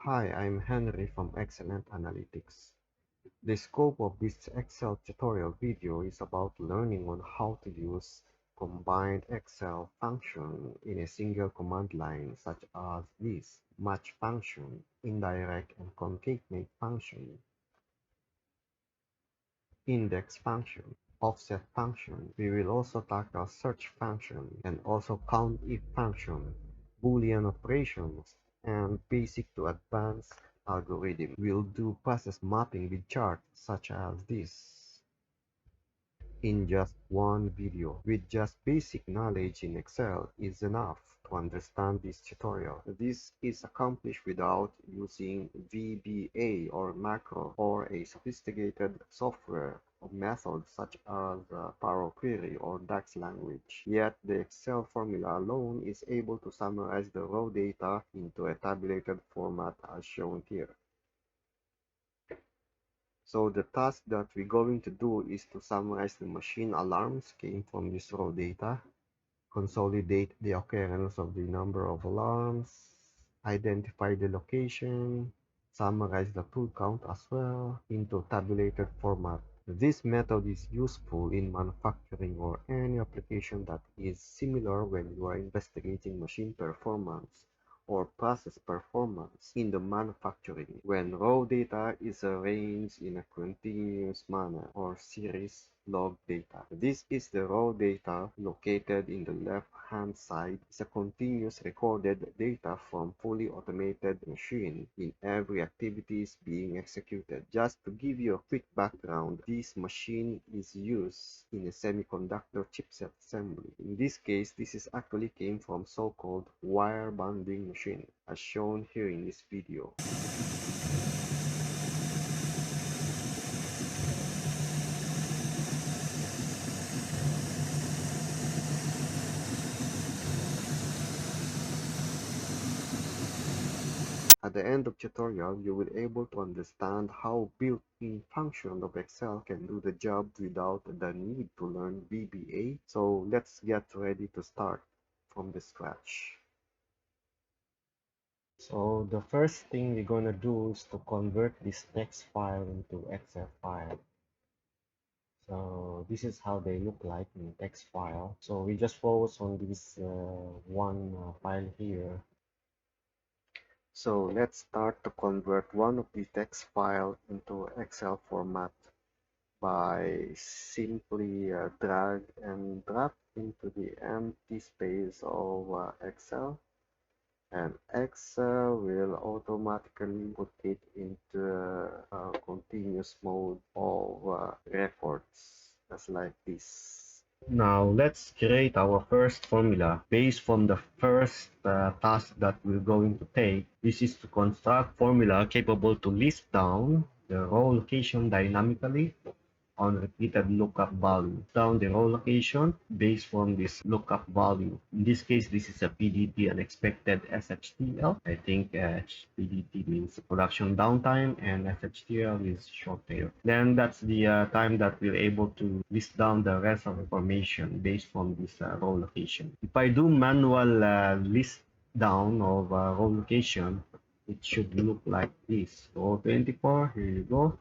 Hi, I'm Henry from Excellent Analytics. The scope of this Excel tutorial video is about learning on how to use combined Excel function in a single command line such as this match function, indirect and concatenate function, index function, offset function. We will also tackle search function and also countif function, Boolean operations, and basic to advanced algorithm. We'll do process mapping with charts such as this in just one video. With just basic knowledge in Excel is enough to understand this tutorial. This is accomplished without using VBA or macro or a sophisticated software or methods such as Power Query or DAX language. Yet the Excel formula alone is able to summarize the raw data into a tabulated format as shown here. So the task that we're going to do is to summarize the machine alarms came from this raw data, consolidate the occurrence of the number of alarms, identify the location, summarize the tool count as well into tabulated format. This method is useful in manufacturing or any application that is similar when you are investigating machine performance or process performance in the manufacturing when raw data is arranged in a continuous manner or series log data. This is the raw data located in the left-hand side. It's a continuous recorded data from fully automated machine in every activity is being executed. Just to give you a quick background, this machine is used in a semiconductor chipset assembly. In this case, this is actually came from so-called wire bonding machine, as shown here in this video. At the end of tutorial, you will able to understand how built-in function of Excel can do the job without the need to learn VBA. So let's get ready to start from the scratch. So the first thing we're gonna do is to convert this text file into Excel file. So this is how they look like in text file. So we just focus on this one file here. So let's start to convert one of the text file into Excel format by simply drag and drop into the empty space of Excel, and Excel will automatically put it into continuous mode of records, just like this. Now let's create our first formula based from the first task that we're going to take. This is to construct formula capable to list down the row location dynamically on repeated lookup value. Down the row location based from this lookup value. In this case, this is a PDT unexpected SHTL. I think PDT means production downtime and SHTL is short tail. Then that's the time that we're able to list down the rest of information based from this row location. If I do manual list down of row location, it should look like this. Row 24, here you go.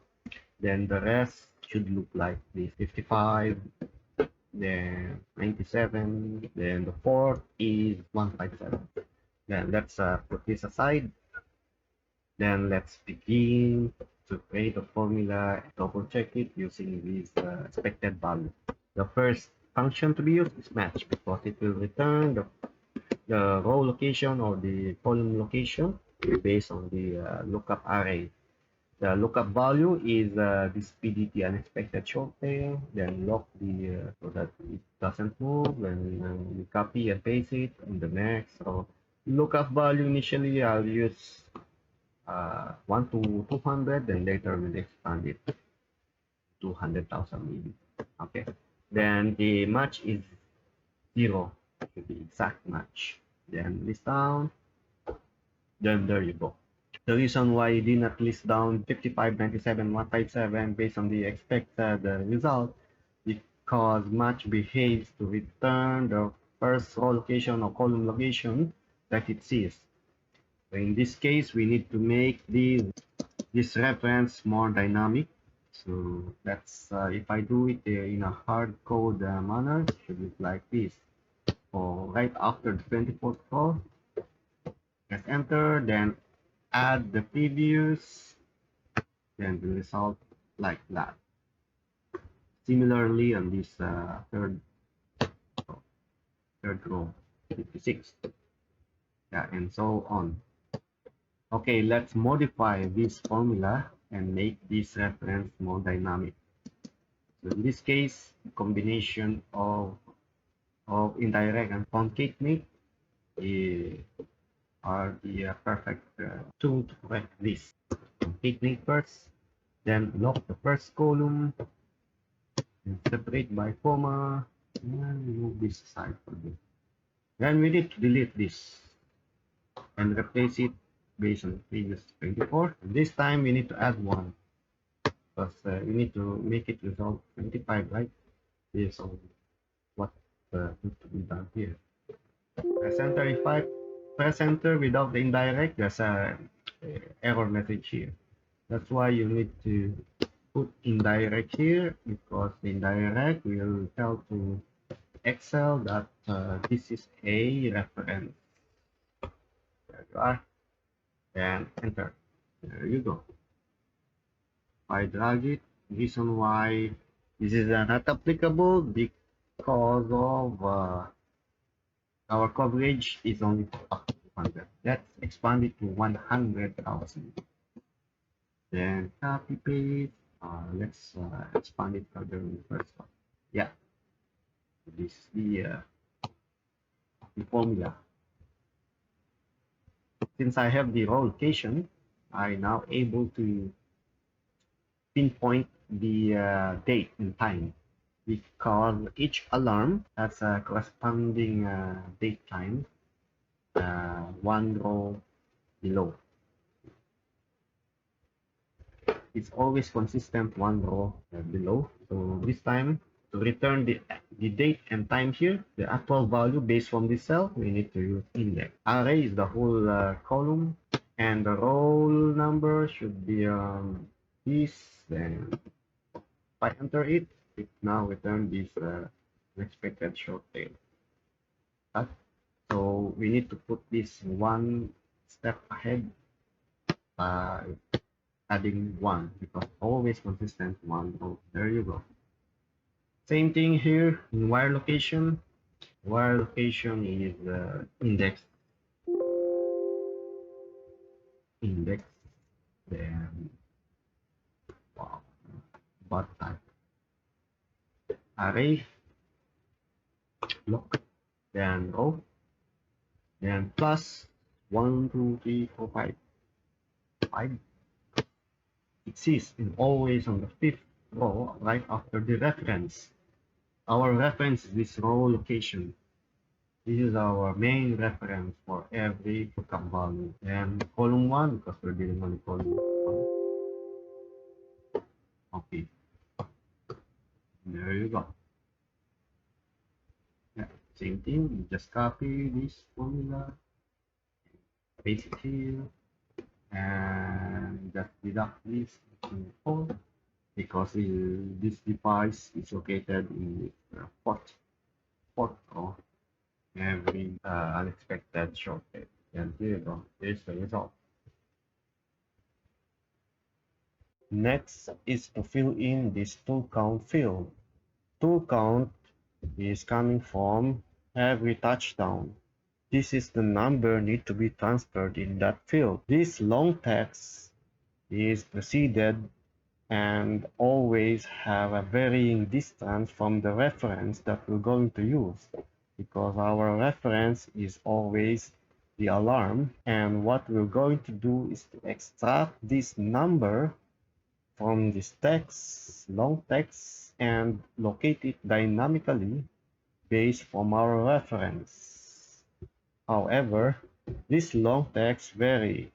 Then the rest should look like this: 55, then 97, then the fourth is 157. Then let's put this aside. Then let's begin to create a formula, double check it using this expected value. The first function to be used is match because it will return the row location or the column location based on the lookup array. The lookup value is this PDT unexpected short tail, then lock the so that it doesn't move, then we copy and paste it in the next. So lookup value initially I'll use 1 to 200, then later we'll expand it to 200,000 maybe. Okay, then the match is 0 to be exact match. Then list down, then there you go. The reason why you did not list down 55, 97, 157 based on the expected result because match behaves to return the first row location or column location that it sees. So in this case, we need to make this reference more dynamic. So that's if I do it in a hard code manner, it should look like this. So right after the 24th row, press enter, then add the previous, then the result like that. Similarly on this third row, 56. Yeah, and so on. Okay, let's modify this formula and make this reference more dynamic. So in this case, combination of indirect and concatenate are the perfect tool to correct this. Concatenate first, then lock the first column, and separate by comma, and remove this aside for this. Then we need to delete this and replace it based on the previous 24. And this time we need to add 1 because we need to make it result 25, right? Based on what needs to be done here. Press enter if I press enter without the indirect, there's a error message here. That's why you need to put indirect here because the indirect will tell to Excel that this is a reference. There you are, and enter. There you go. I drag it. Reason why this is not applicable because of our coverage is only up to 200. Let's expand it to 100,000. Then copy paste. Let's expand it further in the first one. Yeah, this is the formula. Since I have the row location, I now able to pinpoint the date and time because each alarm has a corresponding date time, one row below. It's always consistent one row below. So this time to return the date and time here, the actual value based from this cell, we need to use index. Array is the whole column, and the roll number should be this. Then if I enter it, it now return this expected short tail. So we need to put this one step ahead by adding 1 because always consistent 1 row. There you go. Same thing here in wire location. Wire location is index, then wow, but type array, block, then row, then plus 1, 2, 3, 4, 5. 5 exists in always on the 5th row right after the reference. Our reference is this row location. This is our main reference for every lookup value. And column 1, because we're dealing on column 1. Okay. There you go. Yeah, same thing. You just copy this formula, paste it here, and just deduct this to 4 because this device is located in the fourth row. Every unexpected shortcut. And here you go. Here's the result. Next is to fill in this tool count field. Tool count is coming from every touchdown. This is the number need to be transferred in that field. This long text is preceded and always have a varying distance from the reference that we're going to use because our reference is always the alarm, and what we're going to do is to extract this number from this text, long text, and locate it dynamically based from our reference. However, this long text vary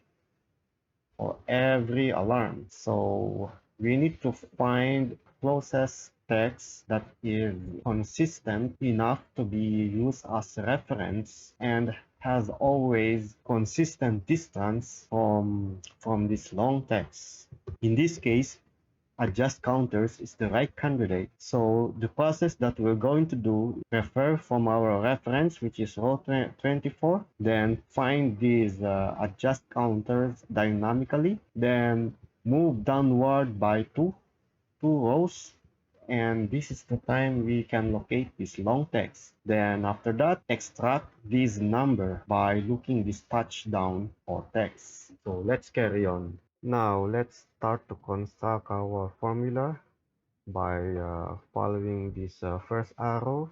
for every alarm, so we need to find closest text that is consistent enough to be used as reference and has always consistent distance from this long text. In this case, adjust counters is the right candidate. So the process that we're going to do, refer from our reference, which is row 24, then find these adjust counters dynamically, then move downward by two rows, and this is the time we can locate this long text. Then after that, extract this number by looking this touchdown or text. So let's carry on. Now let's start to construct our formula by following this first arrow.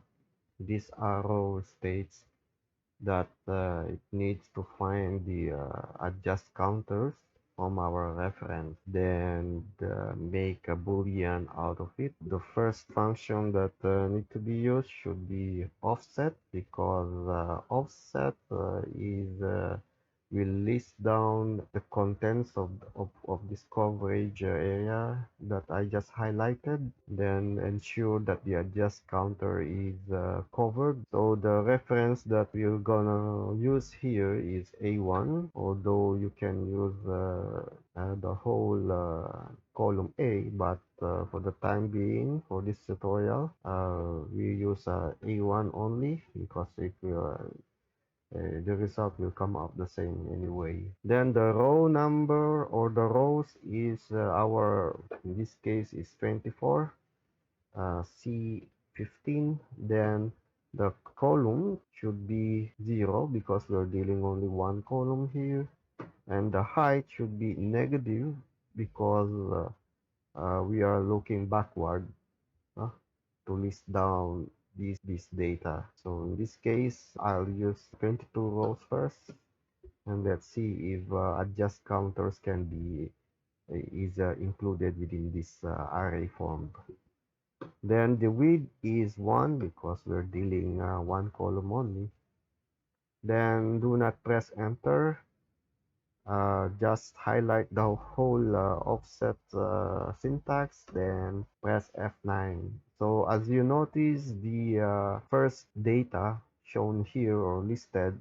This arrow states that it needs to find the adjust counters from our reference, then make a boolean out of it. The first function that need to be used should be offset, because offset is will list down the contents of this coverage area that I just highlighted, then ensure that the adjust counter is covered. So the reference that we're gonna use here is A1, although you can use the whole column A, but for the time being, for this tutorial, we use A1 only, because if we the result will come out the same anyway. Then the row number or the rows is our, in this case is 24, C15. Then the column should be 0, because we're dealing only one column here, and the height should be negative, because we are looking backward uh, to list down this data. So in this case, I'll use 22 rows first, and let's see if adjust counters can be is included within this array form. Then the width is 1, because we're dealing one column only. Then do not press enter. Just highlight the whole offset syntax, then press F9. So as you notice, the first data shown here or listed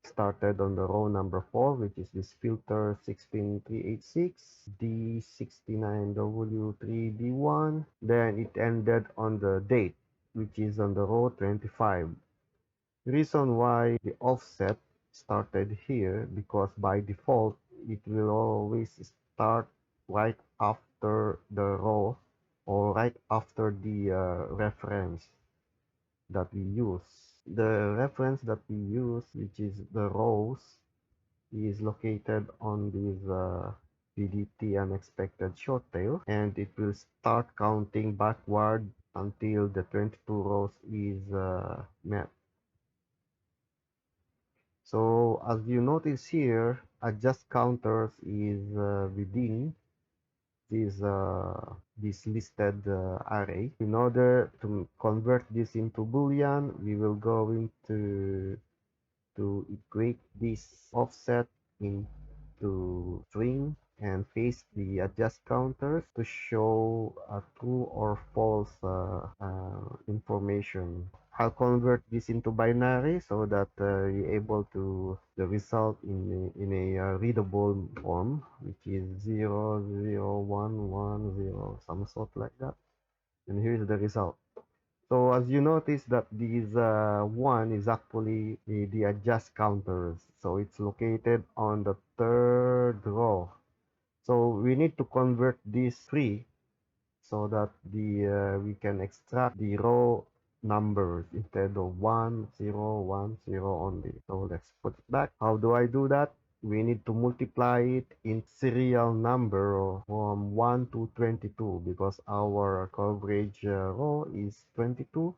started on the row number 4, which is this filter 16386 D69W3D1. Then it ended on the date, which is on the row 25. Reason why the offset started here, because by default it will always start right after the row or right after the reference that we use. The reference that we use, which is the rows, is located on this PDT unexpected short tail, and it will start counting backward until the 22 rows is met. So as you notice here, adjust counters is within this listed array. In order to convert this into boolean, we will go into to equate this offset into string and paste the adjust counters to show a true or false information. I'll convert this into binary so that you're able to the result in a readable form, which is 0, 0, 1, 1, 0, some sort like that. And here's the result. So as you notice that this one is actually the adjust counters. So it's located on the third row. So we need to convert this 3 so that the we can extract the row numbers instead of 1, 0, 1, 0 only. So let's put it back. How do I do that? We need to multiply it in serial number from 1 to 22, because our coverage row is 22.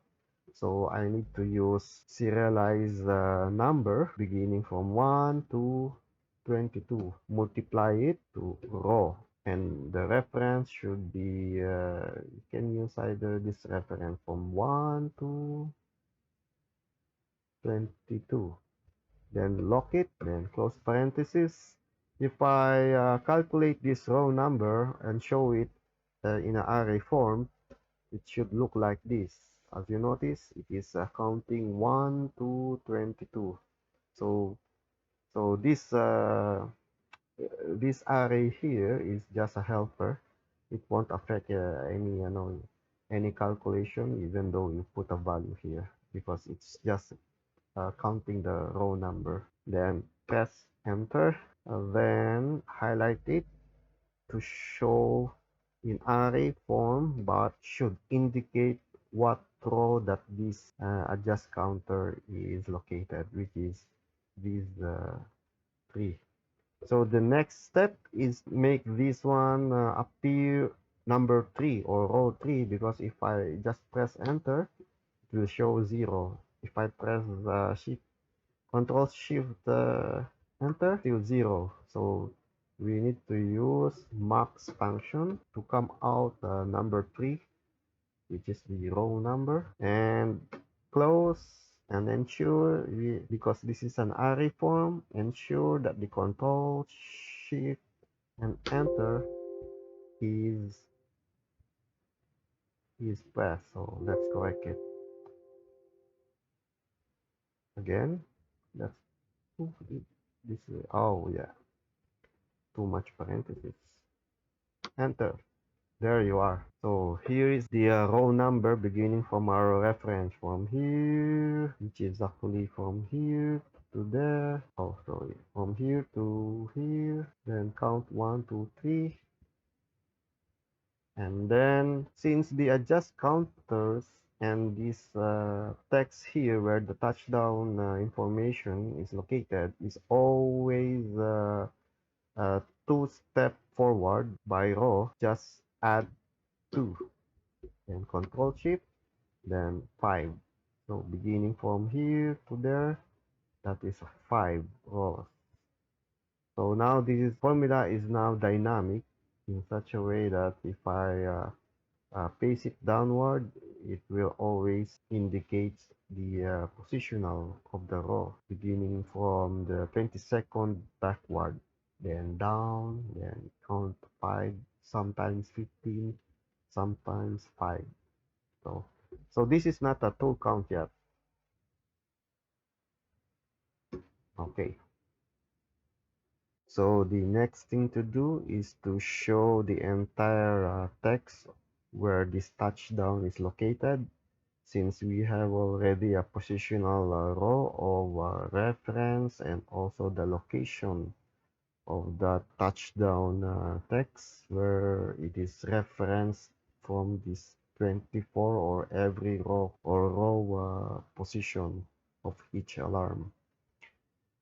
So I need to use serialized number beginning from 1 to 22. Multiply it to row. And the reference should be, you can use either this reference from 1 to 22. Then lock it, then close parenthesis. If I calculate this row number and show it in an array form, it should look like this. As you notice, it is counting 1 to 22. So this array here is just a helper. It won't affect any any calculation even though you put a value here because it's just counting the row number. Then press enter, then highlight it to show in array form but should indicate what row that this adjust counter is located, which is these three. So the next step is make this one appear number 3 or row 3, because if I just press enter it will show 0. If I press shift control shift enter, still 0. So we need to use max function to come out number 3, which is the row number, and close, and ensure because this is an array form, ensure that the control shift and enter is pressed. So let's correct it again. That's this way. Oh yeah, too much parentheses. Enter. There you are. So here is the row number beginning from our reference from here, which is actually from here to there. Oh, sorry. From here to here. Then count 1, 2, 3. And then since the adjust counters and this text here where the touchdown information is located is always 2 step forward by row, just add 2, then control shift, then 5. So beginning from here to there, that is 5 rows. So now this formula is now dynamic in such a way that if I paste it downward, it will always indicate the positional of the row beginning from the 22nd backward, then down, then count 5, sometimes 15, sometimes 5. So this is not a tool count yet. Okay. So the next thing to do is to show the entire text where this touchdown is located, since we have already a positional row of reference and also the location of the touchdown text where it is referenced from this 24 or every row or row position of each alarm.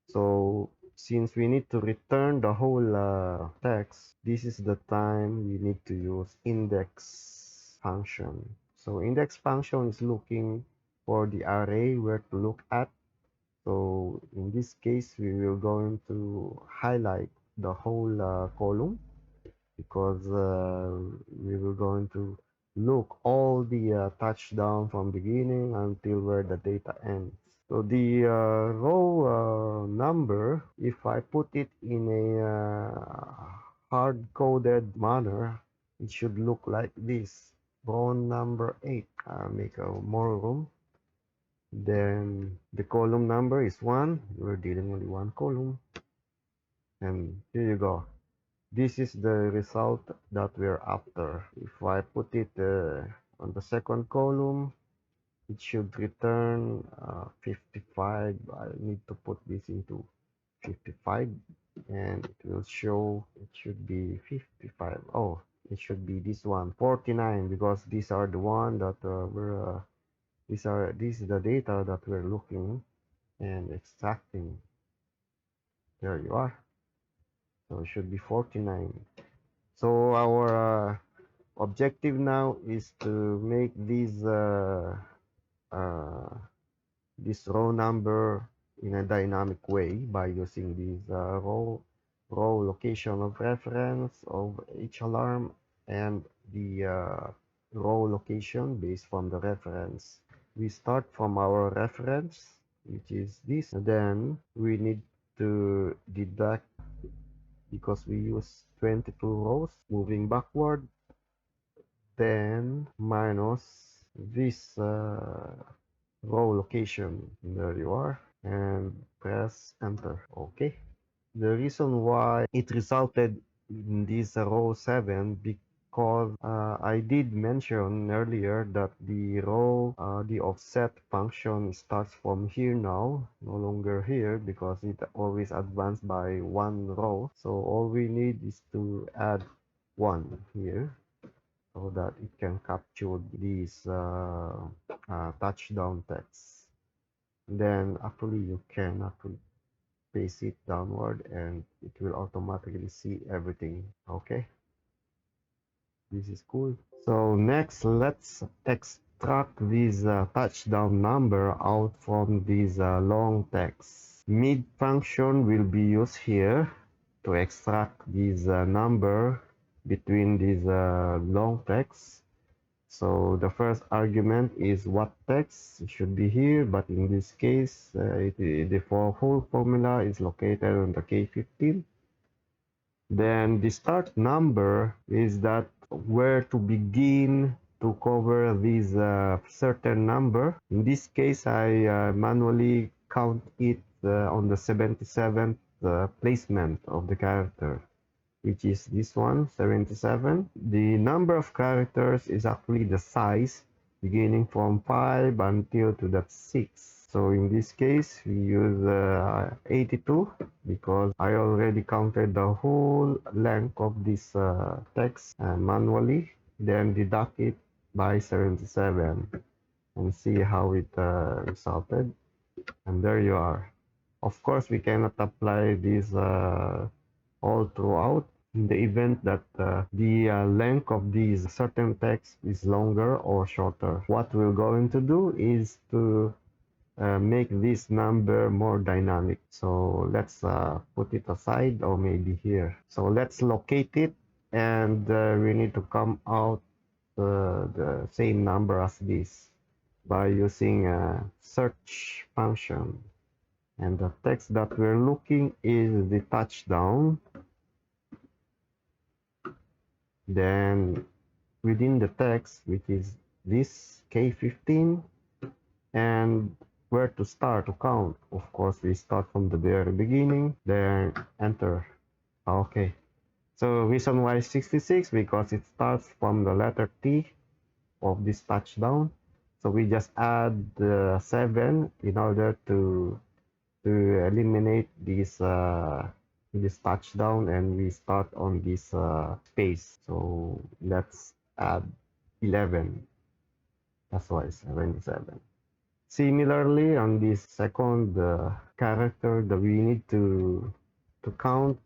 So since we need to return the whole text, this is the time we need to use index function. So index function is looking for the array where to look at. So in this case, we will going to highlight the whole column because we will going to look all the touchdown from beginning until where the data ends. So the row number, if I put it in a hard-coded manner, it should look like this. Row number 8. Make a more room. Then the column number is 1. We're dealing only one column. And here you go. This is the result that we're after. If I put it on the second column, it should return 55. I need to put this into 55 and it will show it should be 55. Oh, it should be this one 49, because these are the one that this is the data that we're looking and extracting. There you are. So it should be 49. So our objective now is to make uh, this row number in a dynamic way by using this row location of reference of each alarm and the row location based from the reference. We start from our reference, which is this, and then we need to deduct, because we use 22 rows moving backward, then minus this row location. There you are. And press enter. Okay. The reason why it resulted in this row 7 because I did mention earlier that the offset function starts from here now, no longer here because it always advanced by one row. So all we need is to add 1 here so that it can capture these touchdown text. Then actually you can actually paste it downward and it will automatically see everything. Okay, this is cool. So next, let's extract this touchdown number out from this long text. Mid function will be used here to extract this number between these long text. So the first argument is what text should be here, but in this case, the whole formula is located on the K15. Then the start number is that where to begin to cover this certain number. In this case, I manually count it on the 77th placement of the character, which is this one, 77. The number of characters is actually the size beginning from 5 until to that 6. So in this case, we use 82 because I already counted the whole length of this text manually, then deduct it by 77 and see how it resulted. And there you are. Of course, we cannot apply this all throughout in the event that the length of these certain text is longer or shorter. What we're going to do is to make this number more dynamic. So let's put it aside or maybe here. So let's locate it and we need to come out the same number as this by using a search function. And the text that we're looking is the touchdown. Then within the text, which is this K15, and where to start to count. Of course, we start from the very beginning, then enter. Okay. So reason why 66 because it starts from the letter T of this touchdown. So we just add 7 in order to eliminate this touchdown and we start on this space. So let's add 11. That's why 77. Similarly, on this second character that we need to count,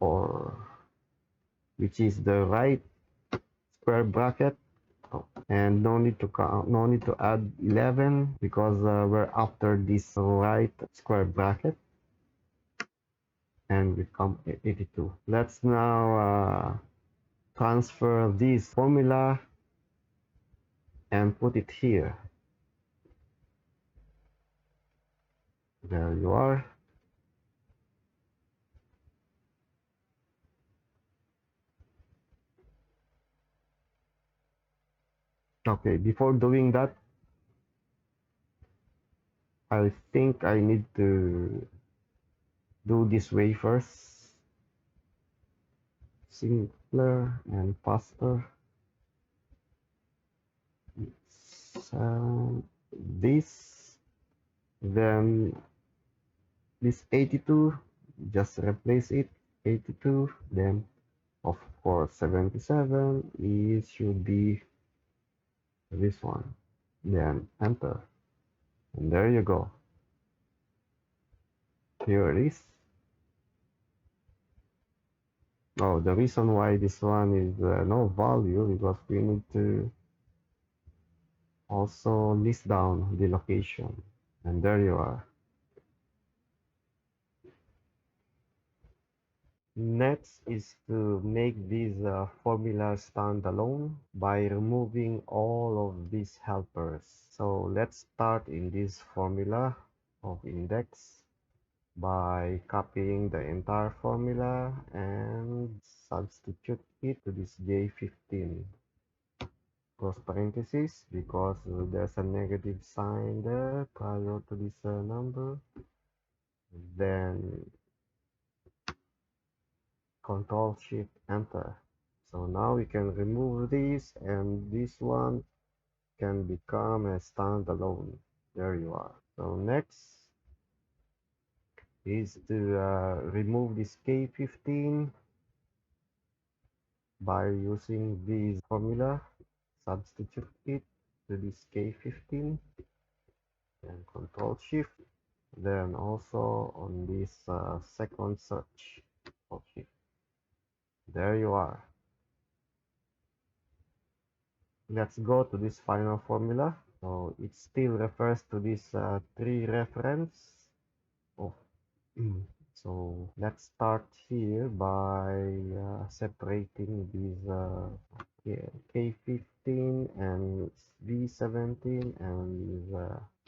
or which is the right square bracket, and no need to count, no need to add 11 because we're after this right square bracket, and become 82. Let's now transfer this formula and put it here. There you are. Okay, before doing that, I think I need to do this way first. Simpler and faster. So this, then this 82, just replace it, 82, then of course 77 it should be this one, then enter, and there you go, here it is. Oh, the reason why this one is no value because we need to also list down the location, and there you are. Next is to make this formula standalone by removing all of these helpers. So let's start in this formula of index by copying the entire formula and substitute it to this J15. Close parentheses because there's a negative sign there prior to this number. then Control Shift Enter. So now we can remove this, and this one can become a standalone. There you are. So next is to remove this K15 by using this formula, substitute it to this K15 and Control Shift. Then also on this second search. Okay, there you are. Let's go to this final formula. So it still refers to this tree reference. Oh, so let's start here by separating these K15 and V17 and these,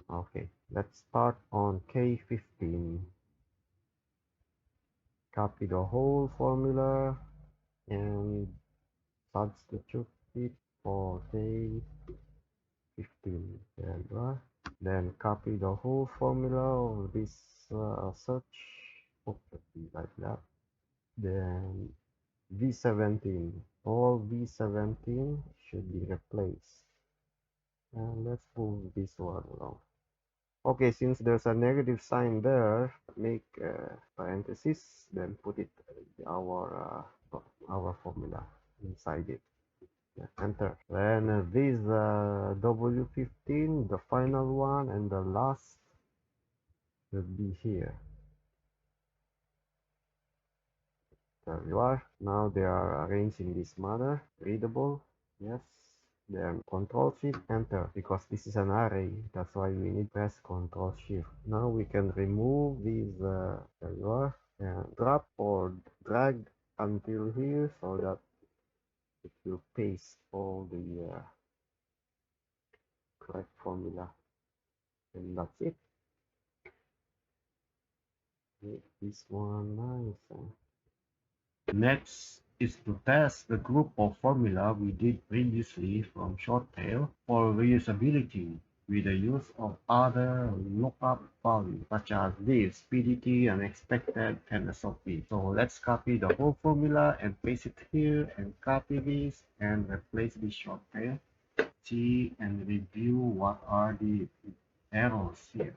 okay, let's start on K15. Copy the whole formula and substitute it for K15. There you are. Then copy the whole formula of this search. Okay, like that. Then V17. All V17 should be replaced. And let's move this one along. Okay, since there's a negative sign there, make parenthesis, then put it our formula inside it. Yeah, enter. Then this W15, the final one and the last should be here. There you are. Now they are arranged in this manner. Readable. Yes. Then Control Shift Enter, because this is an array. That's why we need press Control Shift. Now we can remove these. There you are. And drop or drag until here so that it will paste all the correct formula. And that's it. Make this one nice. Next is to test the group of formula we did previously from Shorttail for reusability with the use of other lookup values such as this PDT, unexpected, and SOP. So let's copy the whole formula and paste it here and copy this and replace this Shorttail. See and review what are the errors here.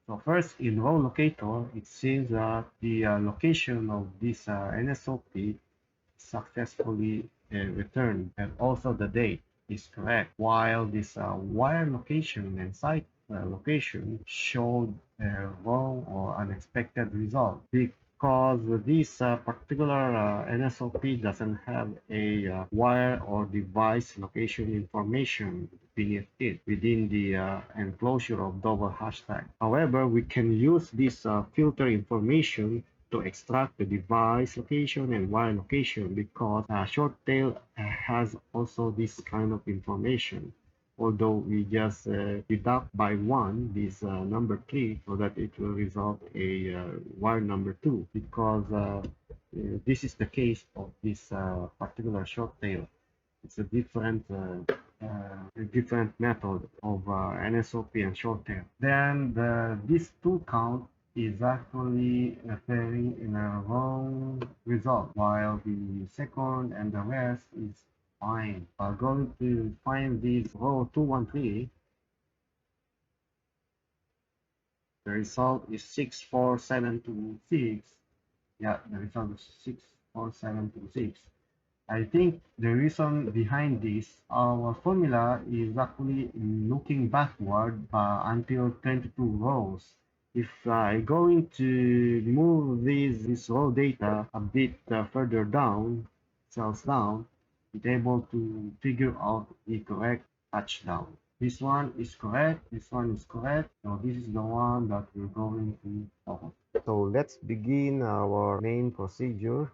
So first, in row locator, it seems that the location of this NSOP successfully returned, and also the date is correct, while this wire location and site location showed a wrong or unexpected result because this particular NSOP doesn't have a wire or device location information beneath it within the enclosure of double hashtag. However, we can use this filter information to extract the device location and wire location because Shorttail has also this kind of information. Although we just deduct by one this number 3 so that it will result a wire number 2 because this is the case of this particular Shorttail. It's a different method of NSOP and Shorttail. Then this 2 count is actually appearing in a wrong result, while the second and the rest is fine. I'm going to find this row 213. The result is 64726. Yeah, the result is 64726. I think the reason behind this, our formula is actually looking backward until 22 rows. If I going to move this raw data a bit further down, cells down, it's able to figure out the correct touchdown. This one is correct, this one is correct, so this is the one that we're going to follow. So let's begin our main procedure.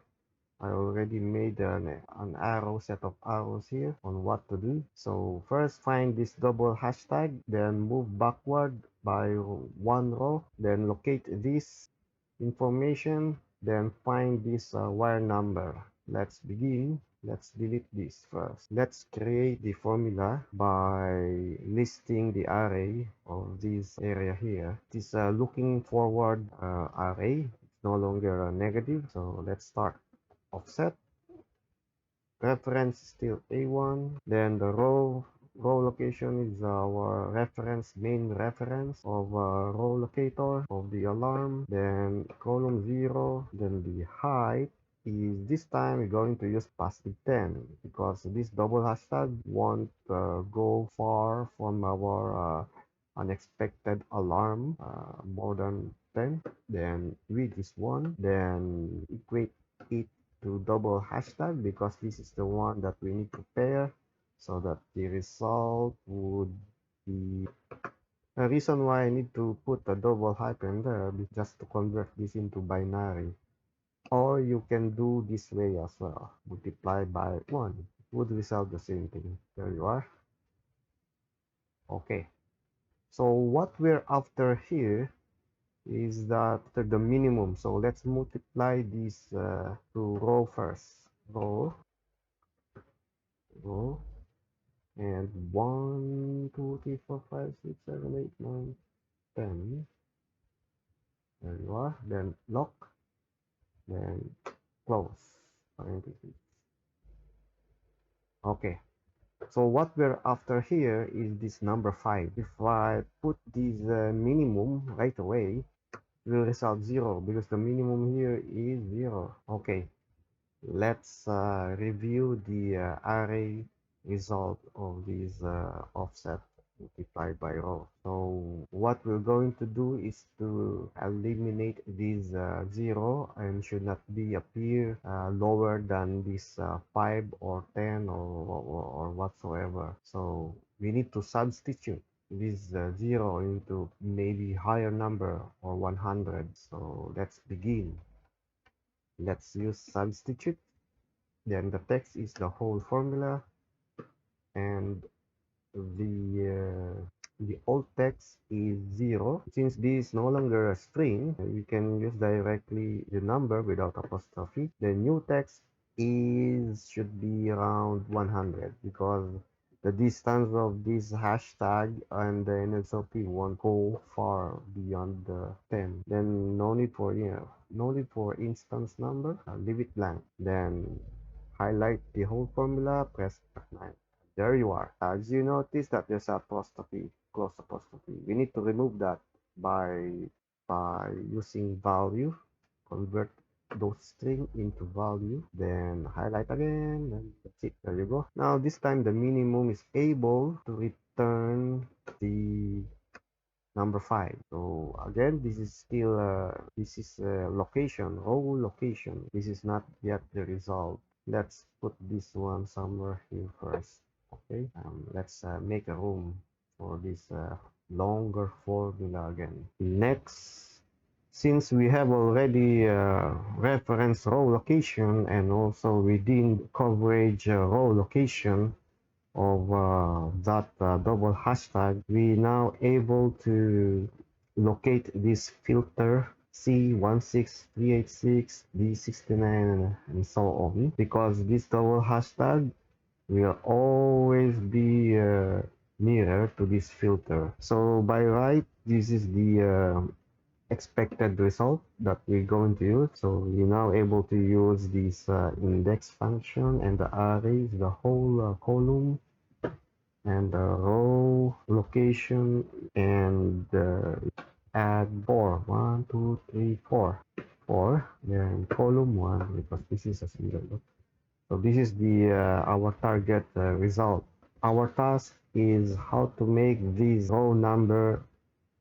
I already made an arrow set of arrows here on what to do. So first find this double hashtag, then move backward by one row, then locate this information, then find this wire number. let's begin. Let's delete this first. Let's create the formula by listing the array of this area here. This looking forward array. It's no longer a negative, so let's start. Offset reference still A1, then the row location is our reference, main reference of row locator of the alarm, then column 0, then the height is this time we're going to use positive 10 because this double hashtag won't go far from our unexpected alarm more than 10. Then with this one, then equate it to double hashtag because this is the one that we need to pair so that the result would be the reason why I need to put a double hyphen there is just to convert this into binary. Or you can do this way as well. Multiply by 1. It would result the same thing. There you are. Okay. So what we're after here is that the minimum. So let's multiply this to row first. Row. And 1, 2, 3, 4, 5, 6, 7, 8, 9, 10. There you are. Then lock. Then close. Parentheses. Okay. So what we're after here is this number 5. If I put this minimum right away, it will result 0 because the minimum here is 0. Okay. Let's review the array result of this offset multiplied by row. So what we're going to do is to eliminate this 0 and should not be appear lower than this 5 or 10 or whatsoever. So we need to substitute this 0 into maybe higher number or 100. So let's begin. Let's use substitute. Then the text is the whole formula, and the old text is 0. Since this is no longer a string, we can use directly the number without apostrophe. The new text is should be around 100 because the distance of this hashtag and the NSOP won't go far beyond the 10. Then no need for no need for instance number. Leave it blank. Then highlight the whole formula. Press F9. There you are. As you notice that there's apostrophe, close apostrophe. We need to remove that by using value. Convert those string into value, then highlight again, and that's it. There you go. Now this time the minimum is able to return the number 5. So again, this is still this is location, row location. This is not yet the result. Let's put this one somewhere here first. Okay, let's make a room for this longer formula again. Next, since we have already reference row location and also within coverage row location of that double hashtag, we now able to locate this filter C16386, D69 and so on, because this double hashtag will always be nearer to this filter. So by right, this is the expected result that we're going to use. So we're now able to use this index function and the arrays, the whole column and the row location, and add 4. 1, 2, 3, 4. 4, then column 1 because this is a single. So this is the our target result. Our task is how to make this row number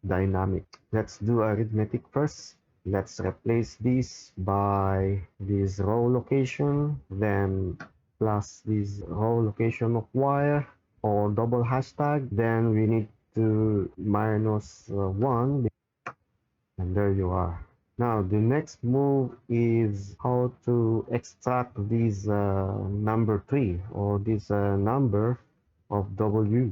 dynamic. Let's do arithmetic first. Let's replace this by this row location, then plus this row location of wire or double hashtag. Then we need to minus 1, and there you are. Now the next move is how to extract this number 3 or this number of W.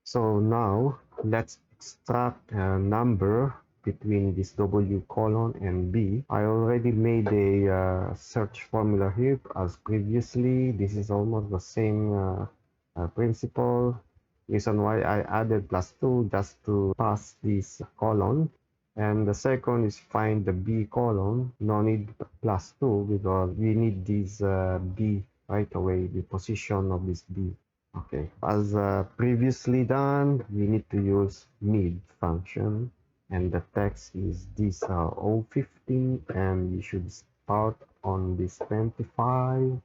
So now let's extract a number between this W colon and B. I already made a search formula here as previously. This is almost the same principle. Reason why I added +2 just to pass this colon. And the second is find the B colon. No need +2 because we need this B right away, the position of this B. Okay, as previously done, we need to use mid function, and the text is this 015, and we should start on this 25,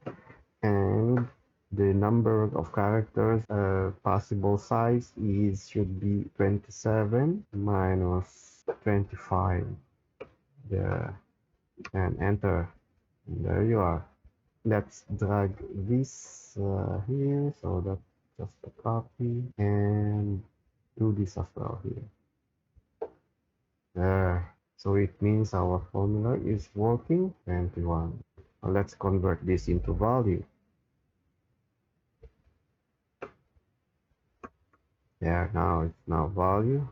and the number of characters possible size is should be 27 minus 25. There, and enter. And there you are. Let's drag this here, so that's just a copy, and do this as well here. There. So it means our formula is working. 21. Now let's convert this into value. There, now it's now value.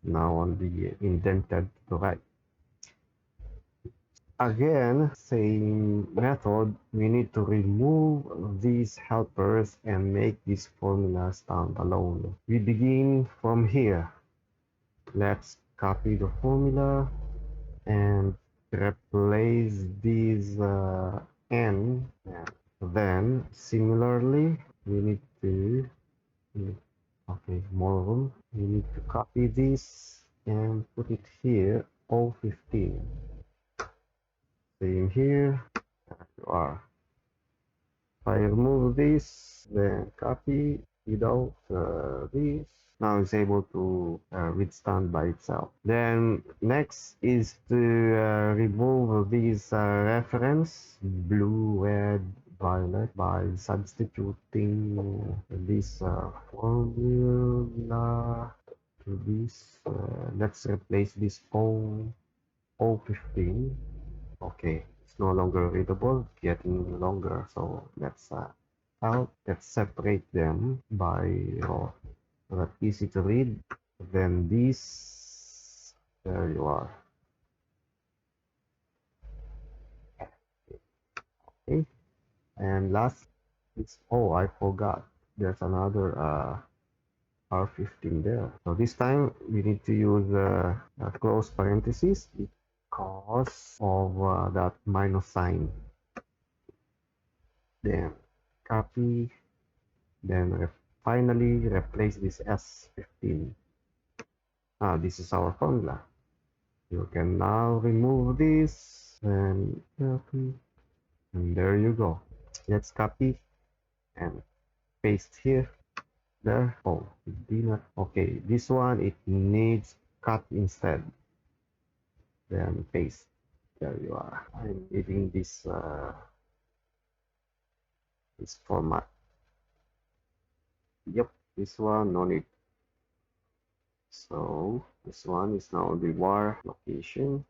Now on the indented to the right. Again, same method, we need to remove these helpers and make this formula stand alone. We begin from here. Let's copy the formula and replace these n. Then, similarly, we need to, okay, more room. We need to copy this and put it here, 015. Same here. There you are. If I remove this, then copy without this. Now it's able to withstand by itself. Then next is to remove these reference blue, red, violet by substituting this formula to this. Let's replace this 015. Okay, it's no longer readable, getting longer. So let's let's separate them by row. So that's easy to read. Then this, there you are. Okay, and last, it's, oh, I forgot. There's another R15 there. So this time we need to use close parentheses because of that minus sign. Then copy, then finally replace this S15. This is our formula. You can now remove this and copy, and there you go. Let's copy and paste here. There. Oh, it did not. Okay, this one it needs cut instead. Then paste. There you are. I'm leaving this this format. Yep, this one no need. So this one is now the var location,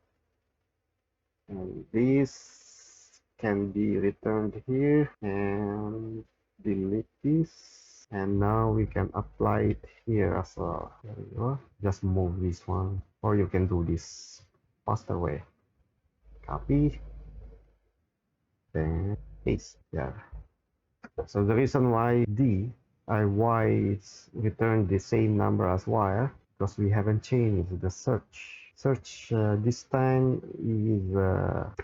and this can be returned here, and delete this, and now we can apply it here as well. There you go. Just move this one, or you can do this faster way. Copy, then paste there. So the reason why y is returned the same number as y, because we haven't changed the search. Search this time is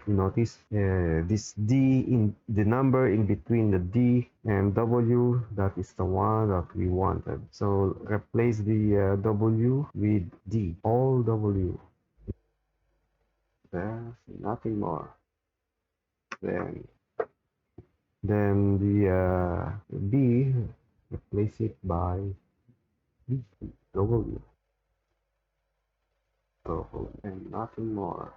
notice this D, in the number in between the D and W, that is the one that we wanted. So replace the W with D, all W. There's nothing more. Then the B, replace it by W. And nothing more.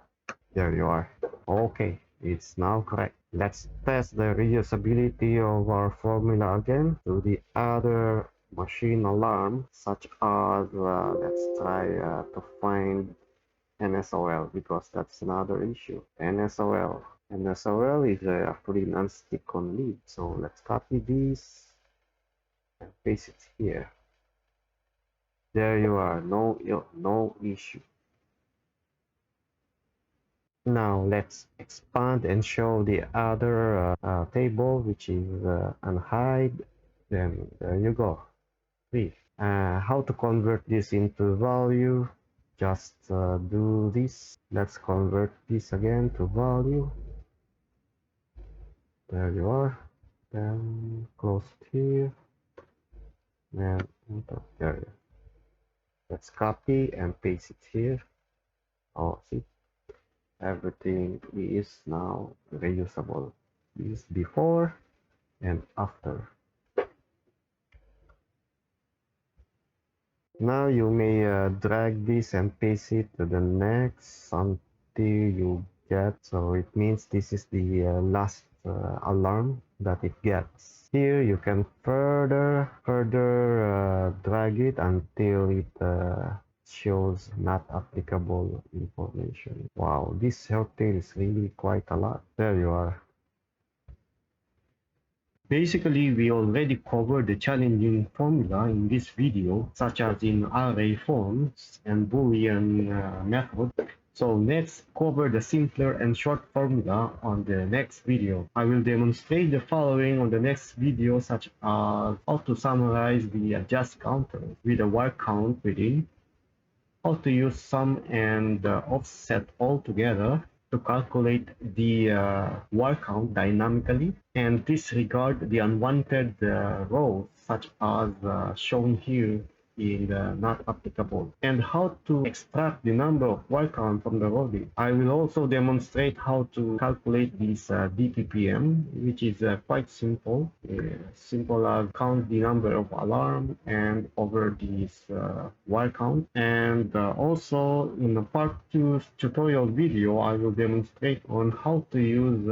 There you are. Okay, it's now correct. Let's test the reusability of our formula again to the other machine alarm, such as let's try to find NSOL, because that's another issue. NSOL is a free non-stick on lid. So let's copy this and paste it here. There you are. No issue. Now let's expand and show the other table, which is unhide. Then there you go. Three. How to convert this into value? Just do this. Let's convert this again to value. There you are. Then close it here. Then there. Let's copy and paste it here. Oh, see, everything is now reusable. This before and after. Now you may drag this and paste it to the next until you get, so it means this is the last alarm that it gets. Here you can further drag it until it shows not applicable information. Wow, this helping is really quite a lot. There you are. Basically, we already covered the challenging formula in this video, such as in array forms and Boolean method. So let's cover the simpler and short formula on the next video. I will demonstrate the following on the next video, such as how to summarize the adjust counter with a word count within, how to use sum and offset all together to calculate the word count dynamically and disregard the unwanted rows such as shown here in not applicable, and how to extract the number of word count from the row list. I will also demonstrate how to calculate this DPPM, which is quite simple. Simple as count the number of alarm and over this word count. And also in the part 2 tutorial video, I will demonstrate on how to use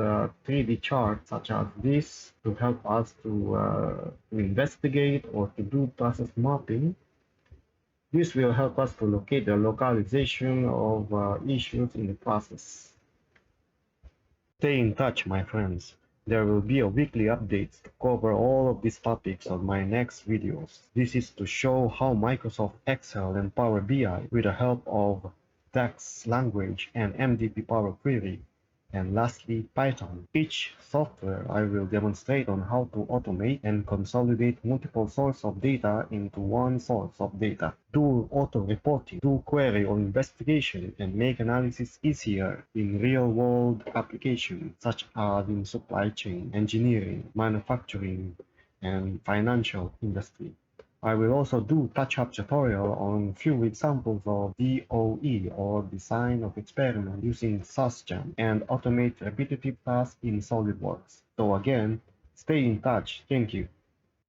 3D charts such as this to help us to investigate or to do process mapping. This will help us to locate the localization of issues in the process. Stay in touch, my friends. There will be a weekly updates to cover all of these topics on my next videos. This is to show how Microsoft Excel and Power BI, with the help of DAX language and MDP Power Query, and lastly Python. Each software I will demonstrate on how to automate and consolidate multiple sources of data into one source of data, do auto reporting, do query or investigation, and make analysis easier in real-world applications such as in supply chain, engineering, manufacturing, and financial industry. I will also do touch-up tutorial on few examples of DOE or design of experiment using SASJAM and automate repetitive tasks in SolidWorks. So again, stay in touch. Thank you.